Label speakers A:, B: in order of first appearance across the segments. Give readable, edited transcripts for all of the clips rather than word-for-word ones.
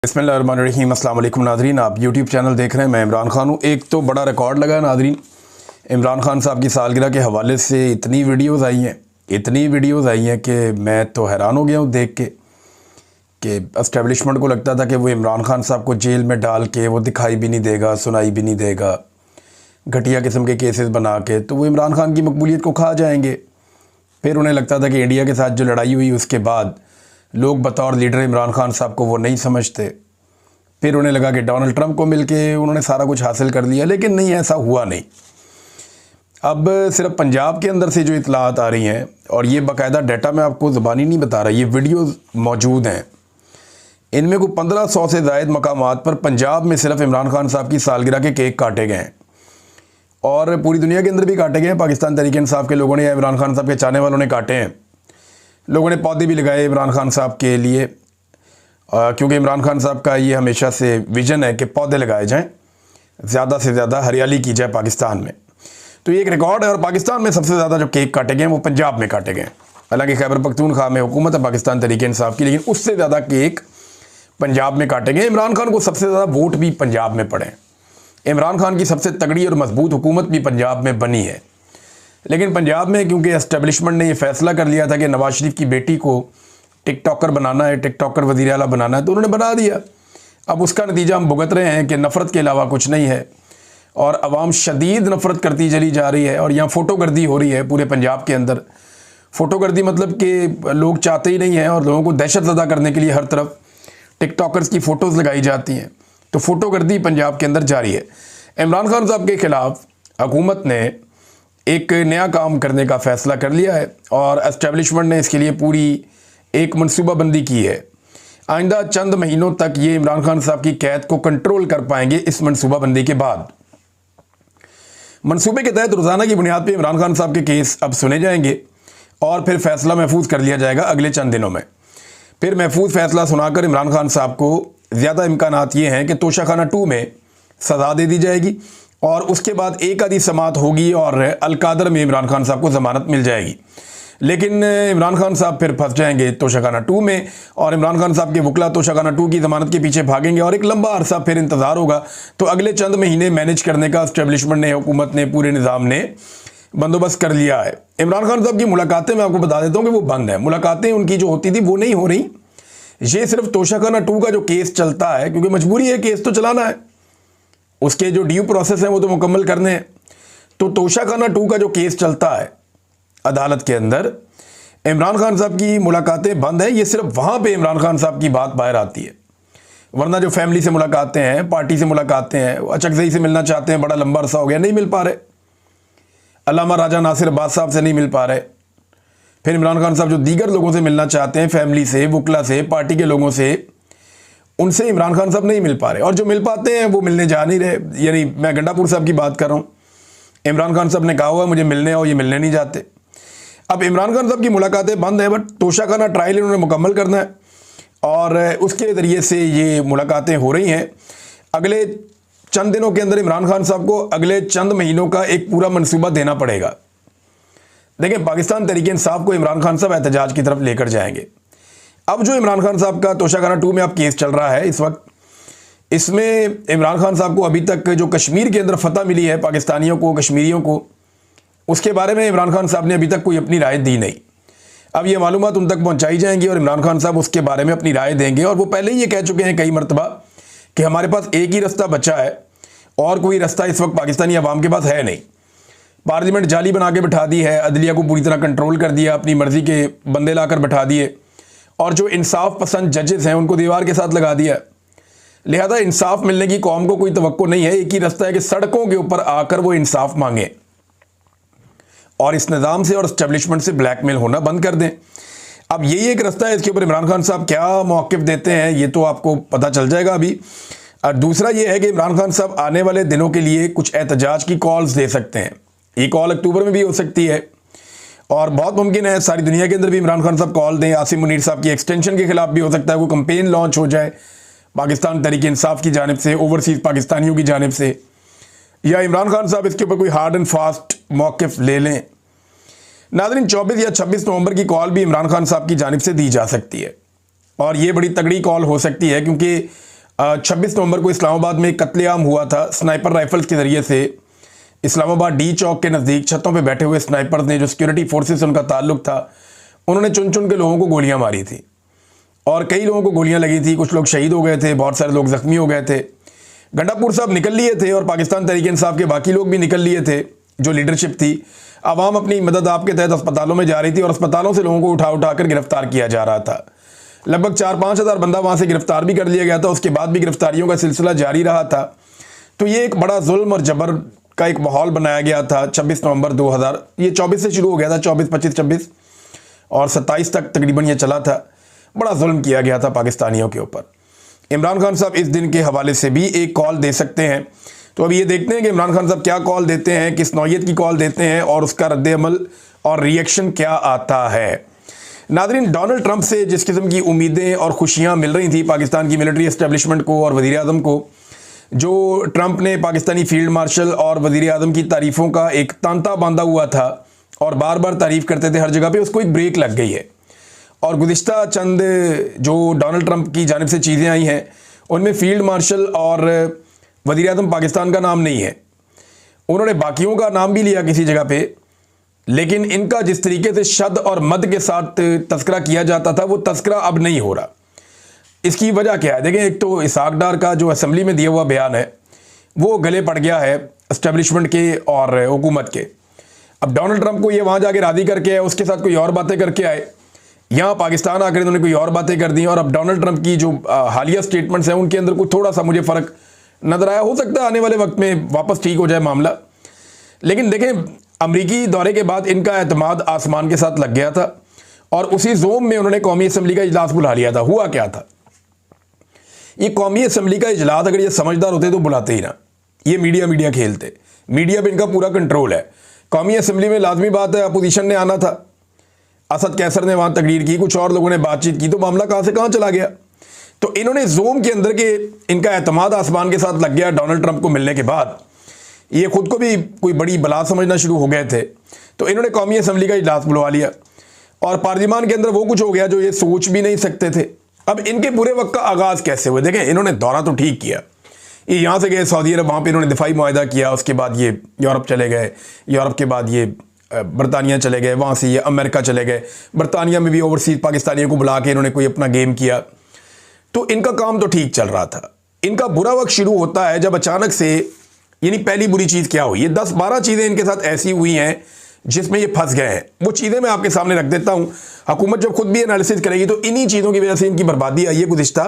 A: बिस्मिल्लाहिर्रहमानिर्रहीम। अस्सलाम वालेकुम नाज़रीन, आप यूट्यूब चैनल देख रहे हैं। मैं इमरान खान हूँ। एक तो बड़ा रिकॉर्ड लगा है नाज़रीन, इमरान खान साहब की सालगिरह के हवाले से इतनी वीडियोज़ आई हैं कि मैं तो हैरान हो गया हूँ देख के कि एस्टेब्लिशमेंट को लगता था कि वो इमरान खान साहब को जेल में डाल के वो दिखाई भी नहीं देगा, सुनाई भी नहीं देगा, घटिया किस्म के केसेस बना के तो वो इमरान खान की मकबूलियत को खा जाएंगे। फिर उन्हें लगता था कि इंडिया के साथ जो लड़ाई हुई उसके बाद लोग बतौर लीडर इमरान खान साहब को वो नहीं समझते। फिर उन्हें लगा कि डोनाल्ड ट्रंप को मिलके उन्होंने सारा कुछ हासिल कर लिया, लेकिन नहीं, ऐसा हुआ नहीं। अब सिर्फ पंजाब के अंदर से जो इतलात आ रही हैं, और ये बाकायदा डाटा मैं आपको ज़बानी नहीं बता रहा, ये वीडियोज़ मौजूद हैं, इनमें को 1500 से ज़ायद मकामात पर पंजाब में सिर्फ इमरान खान साहब की सालगिरह के केक काटे गए हैं और पूरी दुनिया के अंदर भी काटे गए हैं। पाकिस्तान तहरीक इंसाफ के लोगों ने या इमरान खान साहब के चाहने वालों ने काटे हैं। लोगों ने पौधे भी लगाए इमरान खान साहब के लिए, क्योंकि इमरान खान साहब का ये हमेशा से विज़न है कि पौधे लगाए जाएं, ज़्यादा से ज़्यादा हरियाली की जाए पाकिस्तान में। तो ये एक रिकॉर्ड है। और पाकिस्तान में सबसे ज़्यादा जो केक काटे गए हैं वो पंजाब में काटे गए हैं। हालांकि खैबर पख्तूनख्वा में हुकूमत है पाकिस्तान तहरीक इंसाफ की, लेकिन उससे ज़्यादा केक पंजाब में काटे गए। इमरान खान को सबसे ज़्यादा वोट भी पंजाब में पड़े। इमरान खान की सबसे तगड़ी और मजबूत हुकूमत भी पंजाब में बनी है। लेकिन पंजाब में क्योंकि एस्टेब्लिशमेंट ने यह फैसला कर लिया था कि नवाज शरीफ की बेटी को टिकटॉकर बनाना है, टिकटॉकर वज़ीर आला बनाना है, तो उन्होंने बना दिया। अब उसका नतीजा हम भुगत रहे हैं कि नफ़रत के अलावा कुछ नहीं है और अवाम शदीद नफ़रत करती चली जा रही है। और यहाँ फ़ोटोगर्दी हो रही है पूरे पंजाब के अंदर। फ़ोटोगर्दी मतलब कि लोग चाहते ही नहीं हैं और लोगों को दहशत ज़दा करने के लिए हर तरफ टिकटॉकर्स की फ़ोटोज़ लगाई जाती हैं। तो फ़ोटोगर्दी पंजाब के अंदर जारी है। इमरान खान साहब के ख़िलाफ़ हुकूमत ने एक नया काम करने का फ़ैसला कर लिया है और एस्टेब्लिशमेंट ने इसके लिए पूरी एक मनसूबाबंदी की है। आइंदा चंद महीनों तक ये इमरान खान साहब की कैद को कंट्रोल कर पाएंगे। इस मनसूबाबंदी के बाद मनसूबे के तहत रोज़ाना की बुनियाद पर इमरान खान साहब के केस अब सुने जाएंगे और फिर फ़ैसला महफूज कर लिया जाएगा अगले चंद दिनों में। फिर महफूज फ़ैसला सुनाकर इमरान खान साहब को ज़्यादा इम्कानात ये हैं कि तोशाखाना 2 में सज़ा दे दी जाएगी और उसके बाद एक आधी समात होगी और अलकादर में इमरान खान साहब को ज़मानत मिल जाएगी। लेकिन इमरान खान साहब फिर फंस जाएंगे तोशाखाना 2 में और इमरान खान साहब के वकला तोशाखाना 2 की ज़मानत के पीछे भागेंगे और एक लंबा अरसा फिर इंतज़ार होगा। तो अगले चंद महीने मैनेज करने का एस्टेब्लिशमेंट ने, हुकूमत ने, पूरे निज़ाम ने बंदोबस्त कर लिया है। इमरान खान साहब की मुलाकातें मैं आपको बता देता हूँ कि वो बंद हैं। मुलाकातें उनकी जो होती थी वो नहीं हो रही। ये सिर्फ तोशाखाना 2 का जो केस चलता है, क्योंकि मजबूरी है, केस तो चलाना है, उसके जो ड्यू प्रोसेस हैं वो तो मुकम्मल करने हैं। तो तोशाखाना 2 का जो केस चलता है अदालत के अंदर, इमरान खान साहब की मुलाकातें बंद हैं। ये सिर्फ वहाँ पे इमरान खान साहब की बात बाहर आती है, वरना जो फैमिली से मुलाकातें हैं, पार्टी से मुलाकातें हैं, अचकज़ई से मिलना चाहते हैं, बड़ा लंबा अरसा हो गया नहीं मिल पा रहे, अल्लामा राजा नासिर अब्बास साहब से नहीं मिल पा रहे। फिर इमरान खान साहब जो दीगर लोगों से मिलना चाहते हैं, फैमिली से, वकला से, पार्टी के लोगों से, उनसे इमरान खान साहब नहीं मिल पा रहे। और जो मिल पाते हैं वो मिलने जा नहीं रहे। यानी मैं गंडापुर साहब की बात कर रहा हूँ। इमरान खान साहब ने कहा हुआ मुझे मिलने आओ, ये मिलने नहीं जाते। अब इमरान खान साहब की मुलाकातें बंद हैं, बट तोशाखाना ट्रायल इन्होंने मुकम्मल करना है और उसके ज़रिए से ये मुलाकातें हो रही हैं। अगले चंद दिनों के अंदर इमरान खान साहब को अगले चंद महीनों का एक पूरा मनसूबा देना पड़ेगा। देखिए, पाकिस्तान तहरीक इंसाफ को इमरान खान साहब एहतजाज की तरफ लेकर जाएंगे। अब जो इमरान खान साहब का तोशाखाना 2 में अब केस चल रहा है इस वक्त, इसमें इमरान खान साहब को अभी तक जो कश्मीर के अंदर फतह मिली है पाकिस्तानियों को, कश्मीरियों को, उसके बारे में इमरान खान साहब ने अभी तक कोई अपनी राय दी नहीं। अब ये मालूमात उन तक पहुंचाई जाएंगी और इमरान खान साहब उसके बारे में अपनी राय देंगे। और वो पहले ही ये कह चुके हैं कई मरतबा कि हमारे पास एक ही रास्ता बचा है और कोई रास्ता इस वक्त पाकिस्तानी अवाम के पास है नहीं। पार्लियामेंट जाली बना के बिठा दी है, अदलिया को पूरी तरह कंट्रोल कर दिया, अपनी मर्ज़ी के बंदे लाकर बिठा दिए और जो इंसाफ पसंद जजेस हैं उनको दीवार के साथ लगा दिया। लिहाजा इंसाफ मिलने की कौम को कोई तवक्को नहीं है। एक ही रास्ता है कि सड़कों के ऊपर आकर वो इंसाफ मांगे और इस निज़ाम से और एस्टेब्लिशमेंट से ब्लैकमेल होना बंद कर दें। अब यही एक रास्ता है। इसके ऊपर इमरान खान साहब क्या मौक़िफ़ देते हैं ये तो आपको पता चल जाएगा अभी। और दूसरा ये है कि इमरान खान साहब आने वाले दिनों के लिए कुछ एहतजाज की कॉल्स दे सकते हैं। ये कॉल अक्टूबर में भी हो सकती है और बहुत मुमकिन है सारी दुनिया के अंदर भी इमरान खान साहब कॉल दें। आसिम मुनीर साहब की एक्सटेंशन के खिलाफ भी हो सकता है, कोई कंपेन लॉन्च हो जाए पाकिस्तान तहरीक इंसाफ की जानिब से, ओवरसीज़ पाकिस्तानियों की जानिब से, या इमरान खान साहब इसके ऊपर कोई हार्ड एंड फास्ट मौक़िफ़ ले लें। नाज़रीन, 24 या 26 नवंबर की कॉल भी इमरान खान साहब की जानिब से दी जा सकती है और ये बड़ी तगड़ी कॉल हो सकती है, क्योंकि 26 नवंबर को इस्लामाबाद में एक कत्लेआम हुआ था। स्नाइपर राइफल्स के ज़रिए से इस्लामाबाद डी चौक के नज़दीक छतों पे बैठे हुए स्नाइपर्स ने, जो सिक्योरिटी फोर्सेस से उनका ताल्लुक था, उन्होंने चुन चुन के लोगों को गोलियां मारी थी और कई लोगों को गोलियां लगी थी। कुछ लोग शहीद हो गए थे, बहुत सारे लोग ज़ख्मी हो गए थे। गंडापुर साहब निकल लिए थे और पाकिस्तान तहरीक इंसाफ के बाकी लोग भी निकल लिए थे। जो लीडरशिप थी, आवाम अपनी मदद आपके तहत अस्पतालों में जा रही थी और अस्पतालों से लोगों को उठा उठा कर गिरफ्तार किया जा रहा था। लगभग 4-5 हज़ार बंदा वहाँ से गिरफ्तार भी कर लिया गया था। उसके बाद भी गिरफ्तारियों का सिलसिला जारी रहा था। तो ये एक बड़ा जुल्म और जबर का एक माहौल बनाया गया था। 26 नवंबर 2000, ये 24 से शुरू हो गया था, 24, 25, 26 और 27 तक तकरीबन ये चला था। बड़ा जुल्म किया गया था पाकिस्तानियों के ऊपर। इमरान खान साहब इस दिन के हवाले से भी एक कॉल दे सकते हैं। तो अभी ये देखते हैं कि इमरान खान साहब क्या कॉल देते हैं, किस नौयत की कॉल देते हैं और उसका रद्द-ए-अमल और रिएक्शन क्या आता है। नाज़रीन, डोनाल्ड ट्रंप से जिस किस्म की उम्मीदें और खुशियाँ मिल रही थी पाकिस्तान की मिलिट्री एस्टेब्लिशमेंट को और वज़ीर-ए-आज़म को, जो ट्रंप ने पाकिस्तानी फील्ड मार्शल और वज़ीर-ए-आज़म की तारीफ़ों का एक तांता बांधा हुआ था और बार बार तारीफ़ करते थे हर जगह पे, उसको एक ब्रेक लग गई है। और गुज़िश्ता चंद जो डोनाल्ड ट्रंप की जानिब से चीज़ें आई हैं, उनमें फील्ड मार्शल और वज़ीर-ए-आज़म पाकिस्तान का नाम नहीं है। उन्होंने बाकियों का नाम भी लिया किसी जगह पे, लेकिन इनका जिस तरीके से शद और मद के साथ तस्करा किया जाता था, वो तस्करा अब नहीं हो रहा। इसकी वजह क्या है? देखें, एक तो इसहाक डार का जो असेंबली में दिया हुआ बयान है, वो गले पड़ गया है एस्टेब्लिशमेंट के और हुकूमत के। अब डोनाल्ड ट्रंप को ये वहाँ जाके राज़ी करके आए, उसके साथ कोई और बातें करके आए, यहाँ पाकिस्तान आकर इन्होंने कोई और बातें कर दी। और अब डोनाल्ड ट्रंप की जो हालिया स्टेटमेंट्स हैं, उनके अंदर कुछ थोड़ा सा मुझे फ़र्क नज़र आया। हो सकता है आने वाले वक्त में वापस ठीक हो जाए मामला। लेकिन देखें, अमरीकी दौरे के बाद इनका एतमाद आसमान के साथ लग गया था और उसी जोम में उन्होंने कौमी असम्बली का इजलास बुला लिया था। हुआ क्या था? ये कौमी असम्बली का इजलास अगर ये समझदार होते तो बुलाते ही ना, ये मीडिया खेलते। मीडिया पे इनका पूरा कंट्रोल है। कौमी असम्बली में लाजमी बात है अपोजिशन ने आना था। असद कैसर ने वहाँ तकरीर की, कुछ और लोगों ने बातचीत की, तो मामला कहाँ से कहाँ चला गया। तो इन्होंने जोम के अंदर के इनका एतमाद आसमान के साथ लग गया डोनाल्ड ट्रंप को मिलने के बाद। ये खुद को भी कोई बड़ी बला समझना शुरू हो गए थे। तो इन्होंने कौमी असम्बली का इजलास बुलवा लिया और पार्लियामान के अंदर वो कुछ हो गया जो ये सोच भी नहीं सकते थे। अब इनके पूरे वक्त का आगाज़ कैसे हुआ? देखें, इन्होंने दौरा तो ठीक किया, ये यहाँ से गए सऊदी अरब, वहाँ पे इन्होंने दिफाई मुआहदा किया। उसके बाद ये यूरोप चले गए, यूरोप के बाद ये बरतानिया चले गए, वहाँ से ये अमेरिका चले गए। बरतानिया में भी ओवरसीज़ पाकिस्तानियों को बुला के इन्होंने कोई अपना गेम किया। तो इनका काम तो ठीक चल रहा था। इनका बुरा वक्त शुरू होता है जब अचानक से, यानी पहली बुरी चीज़ क्या हुई, ये 10-12 चीज़ें इनके साथ ऐसी हुई हैं जिसमें ये फंस गए हैं। वो चीज़ें मैं आपके सामने रख देता हूँ। हुकूमत जब खुद भी एनालिसिस करेगी तो इन्हीं चीज़ों की वजह से इनकी बर्बादी आई है गुज़िश्ता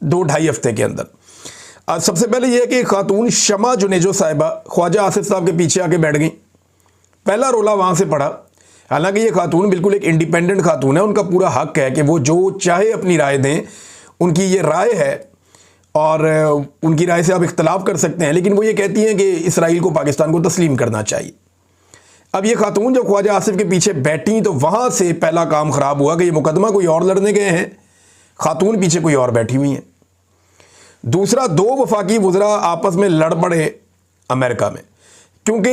A: 2-2.5 हफ्ते के अंदर। सबसे पहले यह है कि खातून शमा जुनेजो साहिबा ख्वाजा आसिफ साहब के पीछे आके बैठ गई। पहला रोला वहाँ से पड़ा। हालांकि ये खातून बिल्कुल एक इंडिपेंडेंट खातून है, उनका पूरा हक है कि वो जो चाहे अपनी राय दें, उनकी ये राय है और उनकी राय से आप इख्तलाफ कर सकते हैं। लेकिन वो ये कहती हैं कि इसराइल को पाकिस्तान को तस्लीम करना चाहिए। अब ये खातून जब ख्वाजा आसिफ के पीछे बैठी तो वहाँ से पहला काम ख़राब हुआ कि ये मुकदमा कोई और लड़ने गए हैं, खातून पीछे कोई और बैठी हुई हैं। दूसरा, 2 वफाकी वज़रा आपस में लड़ पड़े अमेरिका में, क्योंकि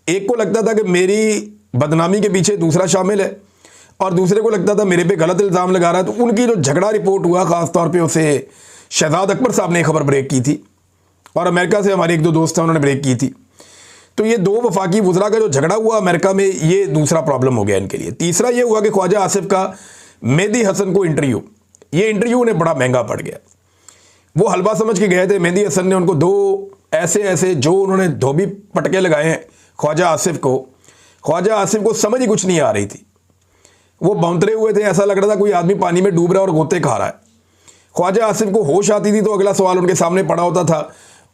A: एक को लगता था कि मेरी बदनामी के पीछे दूसरा शामिल है और दूसरे को लगता था मेरे पे गलत इल्ज़ाम लगा रहा है। तो उनकी जो झगड़ा रिपोर्ट हुआ, ख़ास तौर पे उसे शहजाद अकबर साहब ने खबर ब्रेक की थी और अमेरिका से हमारे 1-2 दोस्त हैं, उन्होंने ब्रेक की थी। तो ये 2 वफाकी वज़रा का जो झगड़ा हुआ अमेरिका में, ये दूसरा प्रॉब्लम हो गया इनके लिए। तीसरा ये हुआ कि ख्वाजा आसिफ का मेहदी हसन को इंटरव्यू, ये इंटरव्यू उन्हें बड़ा महंगा पड़ गया। वो हलवा समझ के गए थे। मेहदी हसन ने उनको 2 ऐसे जो उन्होंने धोबी पटके लगाए हैं ख्वाजा आसिफ को समझ ही कुछ नहीं आ रही थी। वो बौंतरे हुए थे, ऐसा लग रहा था कोई आदमी पानी में डूब रहा है और गोते खा रहा है। ख्वाजा आसिफ को होश आती थी तो अगला सवाल उनके सामने पड़ा होता था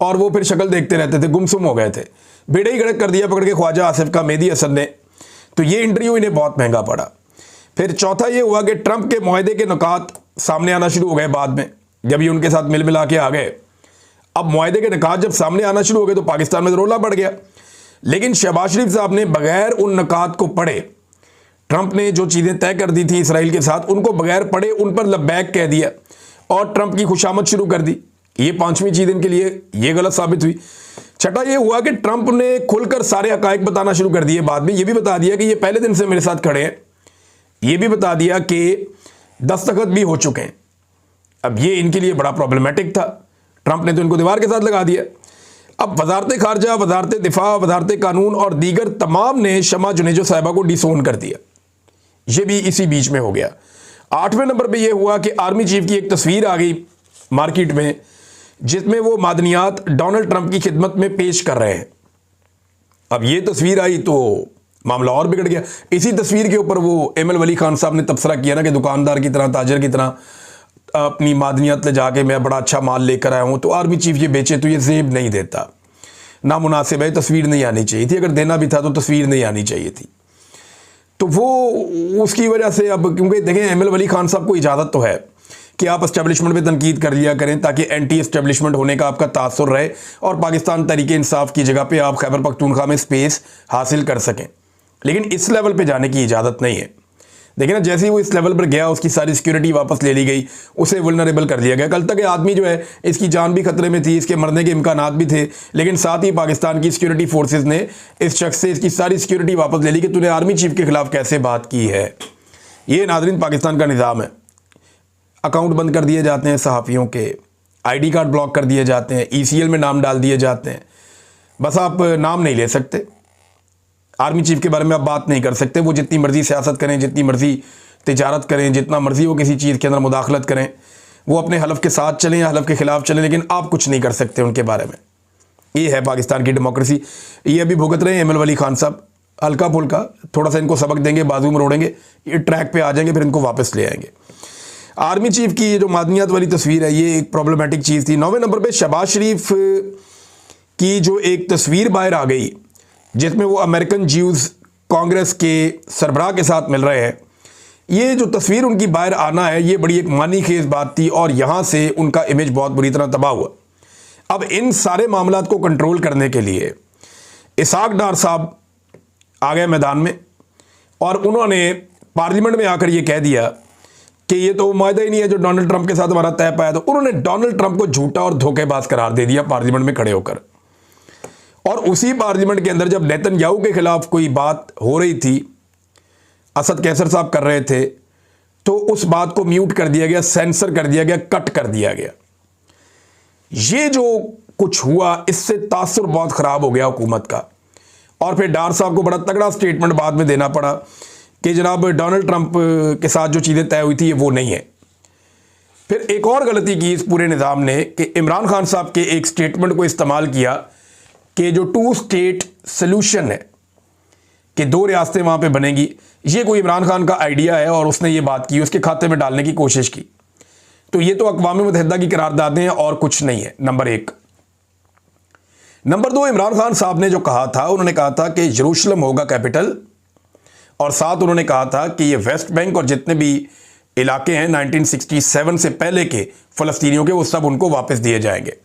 A: और वो फिर शक्ल देखते रहते थे, गुमसुम हो गए थे। बेड़े ही गड़क कर दिया पकड़ के ख्वाजा आसिफ का मेहदी हसन ने। तो ये इंटरव्यू इन्हें बहुत महंगा पड़ा। फिर चौथा ये हुआ कि ट्रंप के मुआहदे के नुकात सामने आना शुरू हो गए बाद में, जब ये उनके साथ मिल मिला के आ गए। अब मुआहदे के नुकात जब सामने आना शुरू हो गए तो पाकिस्तान में रोला बढ़ गया। लेकिन शहबाज शरीफ साहब ने बगैर उन नुकात को पढ़े, ट्रंप ने जो चीज़ें तय कर दी थी इसराइल के साथ, उनको बगैर पढ़े उन पर लब्बैक कह दिया और ट्रंप की खुशामद शुरू कर दी। ये 5वीं चीज़ इनके लिए ये गलत साबित हुई। छठा ये हुआ कि ट्रंप ने खुलकर सारे हकायक बताना शुरू कर दिए। बाद में ये भी बता दिया कि ये पहले दिन से मेरे साथ खड़े हैं। ये भी बता दिया कि दस्तखत भी हो चुके हैं अब ये इनके लिए बड़ा प्रॉब्लमेटिक था, ट्रंप ने तो इनको दीवार के साथ लगा दिया। अब वजारत खारजा, वजारत दिफा, वजारत कानून और दीगर तमाम ने शमा जुनेजो साहिबा को डिसोन कर दिया। ये भी इसी बीच में हो गया। 8वें नंबर पे ये हुआ कि आर्मी चीफ की एक तस्वीर आ गई मार्केट में, जिसमें वो मादनियात डोनाल्ड ट्रंप की खिदमत में पेश कर रहे हैं। अब ये तस्वीर आई तो मामला और बिगड़ गया। इसी तस्वीर के ऊपर वो एमएल वली खान साहब ने तबसरा किया ना कि दुकानदार की तरह, ताजर की तरह अपनी मादनियत ले जाके मैं बड़ा अच्छा माल लेकर आया हूं, तो आर्मी चीफ ये बेचे तो ये जेब नहीं देता, नामुनासिब है, तस्वीर नहीं आनी चाहिए थी, अगर देना भी था तो तस्वीर नहीं आनी चाहिए थी। तो वो उसकी वजह से अब, क्योंकि देखें एमएल वली खान साहब को इजाज़त तो है कि आप एस्टेब्लिशमेंट पे तनकीद कर लिया करें ताकि एंटी एस्टेब्लिशमेंट होने का आपका तासुर रहे और पाकिस्तान तरीके इंसाफ की जगह पे आप खैबर पख्तूनख्वा में स्पेस हासिल कर सकें, लेकिन इस लेवल पे जाने की इजाज़त नहीं है। देखिए ना, जैसे ही वो इस लेवल पर गया उसकी सारी सिक्योरिटी वापस ले ली गई, उसे वुल्नरेबल कर दिया गया। कल तक ये आदमी जो है इसकी जान भी खतरे में थी, इसके मरने के इम्कानात भी थे, लेकिन साथ ही पाकिस्तान की सिक्योरिटी फोर्सेस ने इस शख्स से इसकी सारी सिक्योरिटी वापस ले ली कि तूने आर्मी चीफ के खिलाफ कैसे बात की है। ये नाज़रीन पाकिस्तान का निज़ाम है। अकाउंट बंद कर दिए जाते हैं सहाफ़ियों के, ID कार्ड ब्लॉक कर दिए जाते हैं, ECL में नाम डाल दिए जाते हैं, बस आप नाम नहीं ले सकते, आर्मी चीफ के बारे में आप बात नहीं कर सकते। वो जितनी मर्जी सियासत करें, जितनी मर्जी तिजारत करें, जितना मर्जी वो किसी चीज़ के अंदर मुदाखलत करें, वो अपने हलफ के साथ चलें या हलफ के ख़िलाफ़ चलें, लेकिन आप कुछ नहीं कर सकते उनके बारे में। ये है पाकिस्तान की डेमोक्रेसी। ये अभी भुगत रहे हैं एमएल वली खान साहब, हल्का फुल्का थोड़ा सा इनको सबक देंगे, बाजू में रोड़ेंगे, ये ट्रैक पे आ जाएंगे, फिर इनको वापस ले आएंगे। आर्मी चीफ की ये जो मादनियात वाली तस्वीर है, ये एक प्रॉब्लमेटिक चीज़ थी। 9वें नंबर पर शहबाज शरीफ की जो एक तस्वीर बाहर आ गई जिसमें वो अमेरिकन ज्यूज़ कांग्रेस के सरबराह के साथ मिल रहे हैं, ये जो तस्वीर उनकी बाहर आना है, ये बड़ी एक मानी खेज बात थी और यहाँ से उनका इमेज बहुत बुरी तरह तबाह हुआ। अब इन सारे मामलात को कंट्रोल करने के लिए इसाक डार साहब आ गए मैदान में और उन्होंने पार्लियामेंट में आकर ये कह दिया कि ये तो मायदा ही नहीं है जो डोनाल्ड ट्रंप के साथ हमारा तय पाया। तो उन्होंने डोनाल्ड ट्रंप को झूठा और धोखेबाज करार दे दिया पार्लियामेंट में खड़े होकर। और उसी पार्लियामेंट के अंदर जब नेतन्याहू के खिलाफ कोई बात हो रही थी, असद कैसर साहब कर रहे थे, तो उस बात को म्यूट कर दिया गया, सेंसर कर दिया गया, कट कर दिया गया। ये जो कुछ हुआ, इससे तासुर बहुत खराब हो गया हुकूमत का। और फिर डार साहब को बड़ा तगड़ा स्टेटमेंट बाद में देना पड़ा कि जनाब डोनाल्ड ट्रंप के साथ जो चीज़ें तय हुई थी ये वो नहीं है। फिर एक और गलती की इस पूरे निज़ाम ने कि इमरान खान साहब के एक स्टेटमेंट को इस्तेमाल किया कि जो 2 स्टेट सोल्यूशन है कि 2 रियासतें वहाँ पे बनेंगी, ये कोई इमरान खान का आइडिया है और उसने ये बात की, उसके खाते में डालने की कोशिश की। तो ये तो अक़वाम मुत्तहिदा की करारदादें हैं और कुछ नहीं है, नंबर 1। नंबर 2, इमरान खान साहब ने जो कहा था, उन्होंने कहा था कि यरूशलेम होगा कैपिटल, और साथ उन्होंने कहा था कि ये वेस्ट बैंक और जितने भी इलाके हैं 1967 से पहले के फ़लस्तीनियों के, वो सब उनको वापस दिए जाएंगे।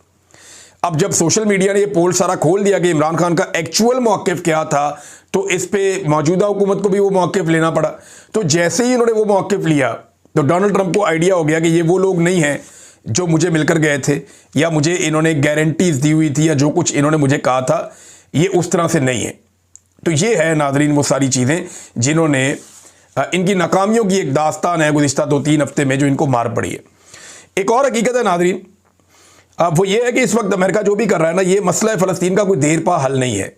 A: अब जब सोशल मीडिया ने ये पोल सारा खोल दिया कि इमरान खान का एक्चुअल मौक़िफ़ क्या था, तो इस पे मौजूदा हुकूमत को भी वो मौक़िफ़ लेना पड़ा। तो जैसे ही इन्होंने वो मौक़िफ़ लिया तो डोनाल्ड ट्रंप को आइडिया हो गया कि ये वो लोग नहीं हैं जो मुझे मिलकर गए थे या मुझे इन्होंने गारंटीज़ दी हुई थी या जो कुछ इन्होंने मुझे कहा था, ये उस तरह से नहीं है। तो ये है नाज़रीन वो सारी चीज़ें जिन्होंने इनकी नाकामियों की एक दास्तान है गुज़िश्ता 2-3 हफ्ते में जो इनको मार पड़ी है। एक और हकीकत है नाज़रीन, अब वो ये है कि इस वक्त अमेरिका जो भी कर रहा है ना, ये मसला फ़लस्तीन का कोई देर पा हल नहीं है।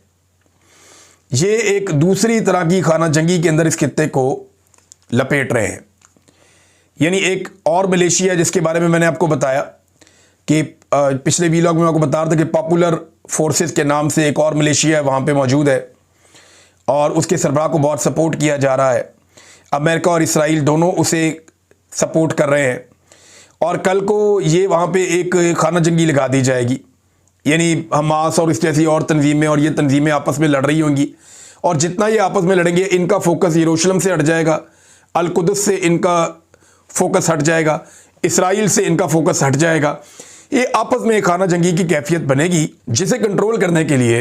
A: ये एक दूसरी तरह की खाना जंगी के अंदर इस खित्ते को लपेट रहे हैं। यानी एक और मलेशिया जिसके बारे में मैंने आपको बताया कि पिछले वीलॉग में आपको बता रहा था कि पॉपुलर फोर्सेस के नाम से एक और मलेशिया वहाँ पे मौजूद है और उसके सरबराह को बहुत सपोर्ट किया जा रहा है। अमेरिका और इसराइल दोनों उसे सपोर्ट कर रहे हैं और कल को ये वहाँ पे एक खाना जंगी लगा दी जाएगी। यानी हमास और इस जैसी और तंजीमें और ये तंजीमें आपस में लड़ रही होंगी और जितना ये आपस में लड़ेंगे इनका फोकस यरूशलेम से हट जाएगा, अल कुदस से इनका फोकस हट जाएगा, इसराइल से इनका फोकस हट जाएगा। ये आपस में खाना जंगी की कैफियत बनेगी जिसे कंट्रोल करने के लिए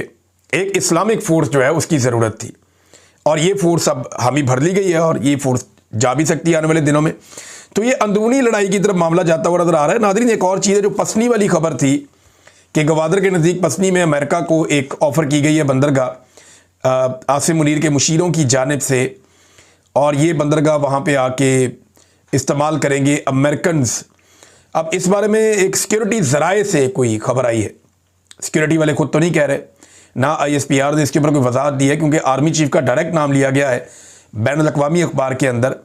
A: एक इस्लामिक फ़ोर्स जो है उसकी ज़रूरत थी और ये फ़ोर्स अब हामी भर ली गई है और ये फ़ोर्स जा भी सकती है आने वाले दिनों में। तो ये अंदरूनी लड़ाई की तरफ मामला जाता हुआ नजर आ रहा है। नाज़रीन एक और चीज़ है जो पसनी वाली खबर थी कि गवादर के नज़दीक पसनी में अमेरिका को एक ऑफ़र की गई है बंदरगाह आसिम मुनीर के मुशीरों की जानिब से और ये बंदरगाह वहाँ पे आके इस्तेमाल करेंगे अमेरिकन्स अब इस बारे में एक सिक्योरिटी ज़राए से कोई खबर आई है, सिक्योरिटी वाले खुद तो नहीं कह रहे, ना ISPR ने इसके ऊपर कोई वजाहत दी है, क्योंकि आर्मी चीफ का डायरेक्ट नाम लिया गया है बैनुल-अक़वामी अखबार के अंदर,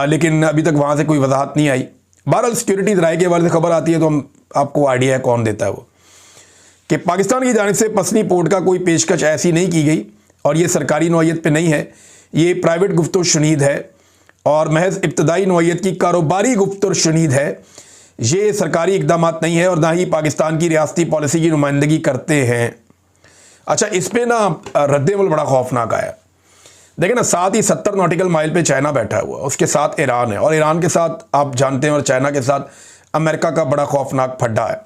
A: लेकिन अभी तक वहाँ से कोई वजाहत नहीं आई। बहरहाल सिक्योरिटी ज़राए के हवाले से खबर आती है तो हम आपको आइडिया है कौन देता है वो, कि पाकिस्तान की जानिब से पसनी पोर्ट का कोई पेशकश ऐसी नहीं की गई और ये सरकारी नौइयत पे नहीं है, ये प्राइवेट गुफ्त शुनीद है और महज इब्तदाई नौइयत की कारोबारी गुफ्त शुनीद है। ये सरकारी इकदाम नहीं है और ना ही पाकिस्तान की रियासती पॉलिसी की नुमाइंदगी करते हैं। अच्छा, इस पर ना रद्द-ए-अमल बड़ा खौफनाक आया। देखें ना, साथ ही 70 नॉटिकल माइल पे चाइना बैठा हुआ, उसके साथ ईरान है और ईरान के साथ आप जानते हैं और चाइना के साथ अमेरिका का बड़ा खौफनाक फड्डा है।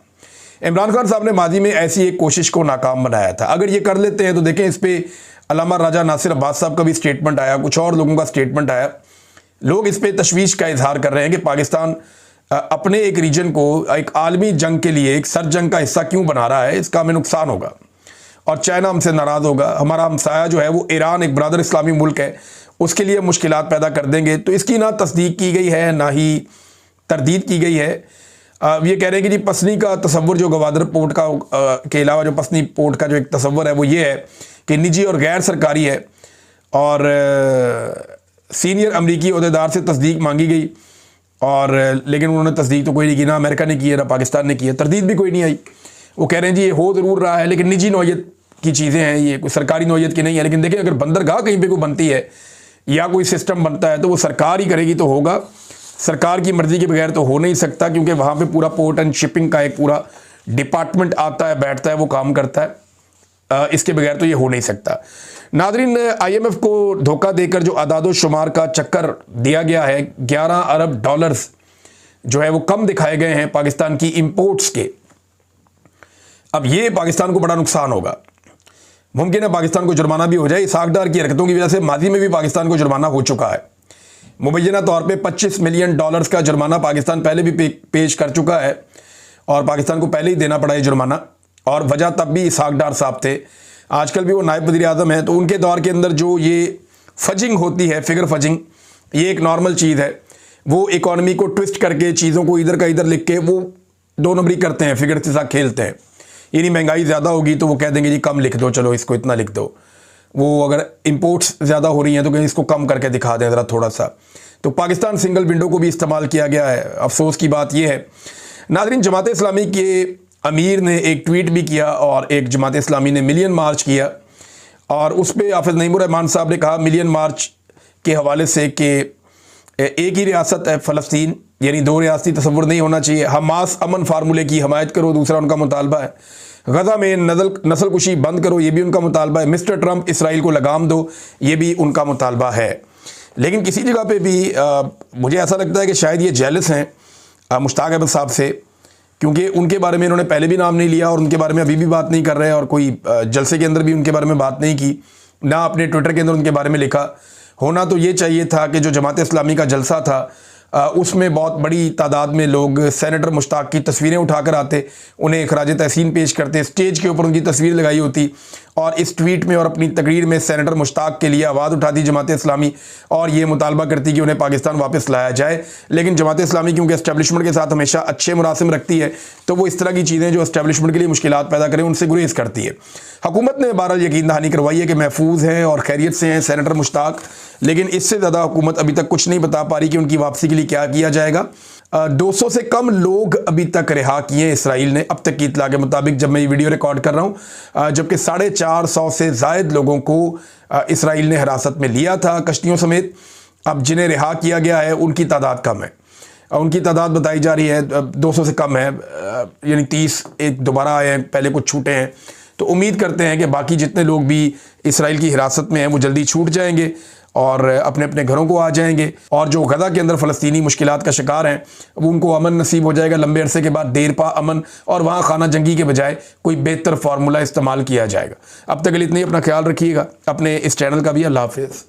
A: इमरान खान साहब ने माजी में ऐसी एक कोशिश को नाकाम बनाया था। अगर ये कर लेते हैं तो देखें, इस पर अल्लामा राजा नासिर अब्बास साहब का भी स्टेटमेंट आया, कुछ और लोगों का स्टेटमेंट आया। लोग इस पर तशवीश का इजहार कर रहे हैं कि पाकिस्तान अपने एक रीजन को एक आलमी जंग के लिए एक सर जंग का हिस्सा क्यों बना रहा है, इसका हमें नुकसान होगा और चाइना हमसे नाराज़ होगा। हमारा हमसाया जो है वो ईरान एक ब्रदर इस्लामी मुल्क है, उसके लिए मुश्किलात पैदा कर देंगे। तो इसकी ना तस्दीक की गई है ना ही तरदीद की गई है। ये कह रहे हैं कि जी पसनी का तसव्वुर जो गवादर पोर्ट का के अलावा जो पसनी पोर्ट का जो एक तसव्वुर है वो ये है कि निजी और गैर सरकारी है और सीनियर अमरीकी ओहदेदार से तस्दीक मांगी गई और लेकिन उन्होंने तस्दीक तो कोई नहीं की, ना अमेरिका ने की है ना पाकिस्तान ने की है, तरदीद भी कोई नहीं आई। वो कह रहे हैं जी ये हो ज़रूर रहा है लेकिन निजी नौइयत की चीज़ें हैं, ये कोई सरकारी नौइयत की नहीं है। लेकिन देखिए, अगर बंदरगाह कहीं पे कोई बनती है या कोई सिस्टम बनता है तो वो सरकार ही करेगी तो होगा, सरकार की मर्ज़ी के बगैर तो हो नहीं सकता, क्योंकि वहाँ पे पूरा पोर्ट एंड शिपिंग का एक पूरा डिपार्टमेंट आता है, बैठता है, वो काम करता है। इसके बगैर तो ये हो नहीं सकता। नाज़रीन, IMF को धोखा देकर जो अदादो शुमार का चक्कर दिया गया है, 11 अरब डॉलर्स जो है वो कम दिखाए गए हैं पाकिस्तान की इंपोर्ट्स के। अब ये पाकिस्तान को बड़ा नुकसान होगा, मुमकिन है पाकिस्तान को जुर्माना भी हो जाए। इसहाक डार की हरकतों की वजह से माजी में भी पाकिस्तान को जुर्माना हो चुका है। मुबैना तौर पे 25 मिलियन डॉलर्स का जुर्माना पाकिस्तान पहले भी पेश कर चुका है और पाकिस्तान को पहले ही देना पड़ा है जुर्माना, और वजह तब भी इसहाक डार साहब थे। आजकल भी वो नायब वज़ीर आज़म हैं, तो उनके दौर के अंदर जो ये फजिंग होती है, फिगर फजिंग, ये एक नॉर्मल चीज़ है। वो इकॉनमी को ट्विस्ट करके चीज़ों को इधर का इधर लिख के वो 2 नंबरी करते हैं, फिगर के साथ खेलते हैं। यानी महंगाई ज़्यादा होगी तो वो कह देंगे जी कम लिख दो, चलो इसको इतना लिख दो। वो अगर इंपोर्ट्स ज़्यादा हो रही हैं तो कहीं इसको कम करके दिखा दें ज़रा थोड़ा सा। तो पाकिस्तान सिंगल विंडो को भी इस्तेमाल किया गया है। अफसोस की बात यह है नाज़रीन, जमात इस्लामी के अमीर ने एक ट्वीट भी किया और एक जमात इस्लामी ने मिलियन मार्च किया और उस पर हाफिज़ नईमुर-रहमान साहब ने कहा मिलियन मार्च के हवाले से कि एक ही रियासत है फ़लस्तीन, यानी 2 रियासती तसव्वुर नहीं होना चाहिए। हमास अमन फार्मूले की हमायत करो, दूसरा उनका मुतालबा है। गज़ा में नस्ल कुशी बंद करो, ये भी उनका मुतालबा है। मिस्टर ट्रंप इसराइल को लगाम दो, ये भी उनका मुतालबा है। लेकिन किसी जगह पे भी मुझे ऐसा लगता है कि शायद ये जेलस हैं मुश्ताक अहमद साहब से, क्योंकि उनके बारे में इन्होंने पहले भी नाम नहीं लिया और उनके बारे में अभी भी बात नहीं कर रहे और कोई जलसे के अंदर भी उनके बारे में बात नहीं की, ना अपने ट्विटर के अंदर उनके बारे में लिखा। होना तो ये चाहिए था कि जो जमात इस्लामी का जलसा था उसमें बहुत बड़ी तादाद में लोग सेनेटर मुश्ताक की तस्वीरें उठाकर आते, उन्हें खराज तहसीन पेश करते, स्टेज के ऊपर उनकी तस्वीर लगाई होती और इस ट्वीट में और अपनी तकरीर में सेनेटर मुश्ताक के लिए आवाज़ उठाती जमात इस्लामी और ये मुतालबा करती कि उन्हें पाकिस्तान वापस लाया जाए। लेकिन जमात इस्लामी क्योंकि एस्टेब्लिशमेंट के साथ हमेशा अच्छे मुरासिम रखती है तो वो इस तरह की चीज़ें जो एस्टेब्लिशमेंट के लिए मुश्किलात पैदा करें उनसे गुरेज करती है। हुकूमत ने बहरहाल यकीन दहानी करवाई है कि महफूज हैं और खैरियत से हैं सेनेटर मुश्ताक, लेकिन इससे ज़्यादा हुकूमत अभी तक कुछ नहीं बता पा रही कि उनकी वापसी के लिए क्या किया जाएगा। 200 से कम लोग अभी तक रिहा किए इसराइल ने अब तक की इत्तला के मुताबिक, जब मैं ये वीडियो रिकॉर्ड कर रहा हूँ, जबकि 450 से ज़ायद लोगों को इसराइल ने हिरासत में लिया था कश्तियों समेत। अब जिन्हें रिहा किया गया है उनकी तादाद कम है, उनकी तादाद बताई जा रही है 200 से कम है, यानी 30 एक दोबारा आए हैं, पहले कुछ छूटे हैं। तो उम्मीद करते हैं कि बाकी जितने लोग भी इसराइल की हिरासत में हैं वो जल्दी छूट जाएंगे और अपने अपने घरों को आ जाएंगे, और जो गज़ा के अंदर फ़लस्तीनी मुश्किलात का शिकार हैं वो उनको अमन नसीब हो जाएगा लंबे अरसे के बाद, देर पा अमन, और वहाँ खाना जंगी के बजाय कोई बेहतर फार्मूला इस्तेमाल किया जाएगा। अब तक के लिए इतना ही, अपना ख्याल रखिएगा, अपने इस चैनल का भी। अल्लाह हाफ़िज़।